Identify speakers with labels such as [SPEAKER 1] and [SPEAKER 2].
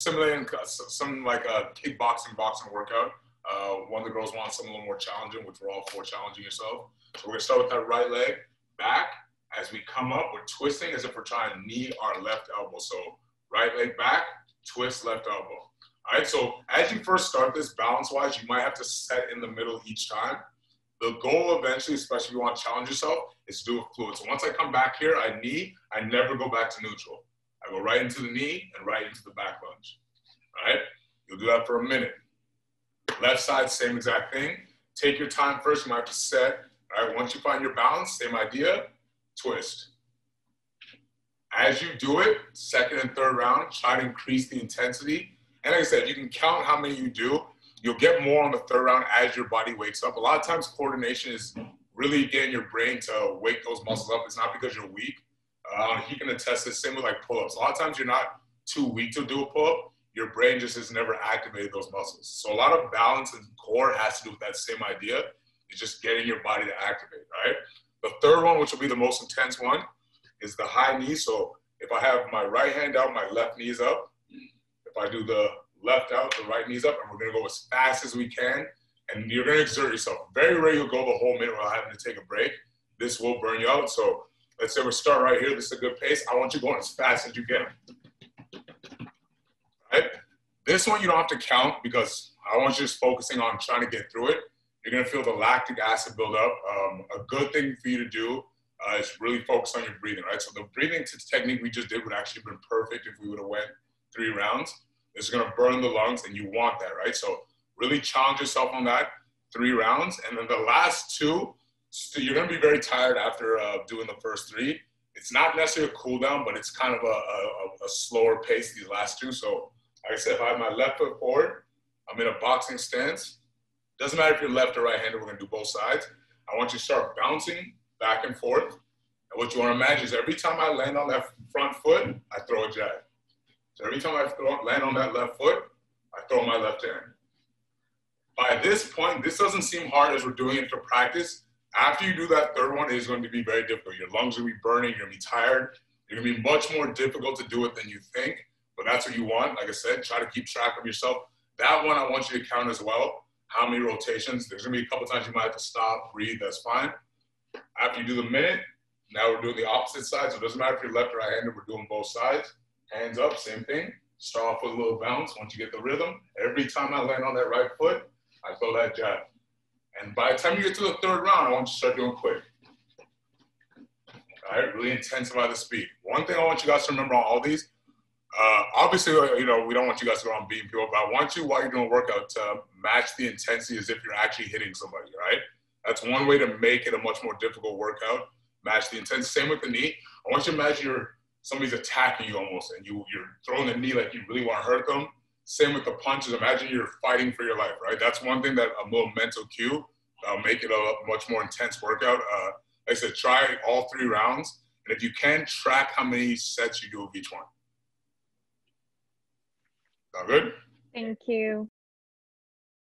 [SPEAKER 1] simulating some like a kickboxing boxing workout. One of the girls wants something a little more challenging, which we're all for challenging yourself. So we're gonna start with that right leg back. As we come up, we're twisting as if we're trying to knee our left elbow. So right leg back, twist left elbow. All right, so as you first start this balance-wise, you might have to set in the middle each time. The goal eventually, especially if you want to challenge yourself, is to do it fluid. So once I come back here, I knee, I never go back to neutral. I go right into the knee and right into the back lunge. All right, you'll do that for a minute. Left side, same exact thing. Take your time first, you might have to set. All right, once you find your balance, same idea, twist. As you do it, second and third round, try to increase the intensity. And like I said, you can count how many you do. You'll get more on the third round as your body wakes up. A lot of times coordination is really getting your brain to wake those muscles up. It's not because you're weak. You can attest this, same with like pull-ups. A lot of times you're not too weak to do a pull-up. Your brain just has never activated those muscles. So a lot of balance and core has to do with that same idea. It's just getting your body to activate, right? The third one, which will be the most intense one, is the high knee. So if I have my right hand out, my left knee's up. If I do the left out, the right knee's up, and we're gonna go as fast as we can, and you're gonna exert yourself. Very rarely you'll go the whole minute without having to take a break. This will burn you out. So let's say we start right here. This is a good pace. I want you going as fast as you can. Right? This one you don't have to count because I want you just focusing on trying to get through it. You're gonna feel the lactic acid build up. A good thing for you to do is really focus on your breathing, right? So the breathing technique we just did would actually have been perfect if we would have went 3 rounds. It's gonna burn the lungs and you want that, right? So really challenge yourself on that 3 rounds. And then the last 2, you're gonna be very tired after doing the first 3. It's not necessarily a cool down, but it's kind of a slower pace these last 2. So like I said, if I have my left foot forward, I'm in a boxing stance. Doesn't matter if you're left or right-handed, we're gonna do both sides. I want you to start bouncing back and forth. And what you wanna imagine is every time I land on that front foot, I throw a jab. So every time I land on that left foot, I throw my left hand. By this point, this doesn't seem hard as we're doing it for practice. After you do that third one, it is going to be very difficult. Your lungs will be burning, you're gonna be tired. You're gonna be much more difficult to do it than you think, but that's what you want. Like I said, try to keep track of yourself. That one I want you to count as well. How many rotations? There's gonna be a couple times you might have to stop, breathe, that's fine. After you do the minute, now we're doing the opposite side. So it doesn't matter if you're left or right-handed, we're doing both sides. Hands up, same thing. Start off with a little bounce. Once you get the rhythm, every time I land on that right foot, I throw that jab. And by the time you get to the third round, I want you to start doing quick. All right, really intensify the speed. One thing I want you guys to remember on all these, obviously, you know, we don't want you guys to go on beating people, but I want you, while you're doing a workout, to match the intensity as if you're actually hitting somebody, right? That's one way to make it a much more difficult workout. Match the intensity. Same with the knee. I want you to imagine somebody's attacking you almost, and you're throwing the knee like you really want to hurt them. Same with the punches. Imagine you're fighting for your life, right? That's one thing that a little mental cue. Make it a much more intense workout. Like I said, try all 3 rounds. And if you can, track how many sets you do of each one. Sound good?
[SPEAKER 2] Thank you.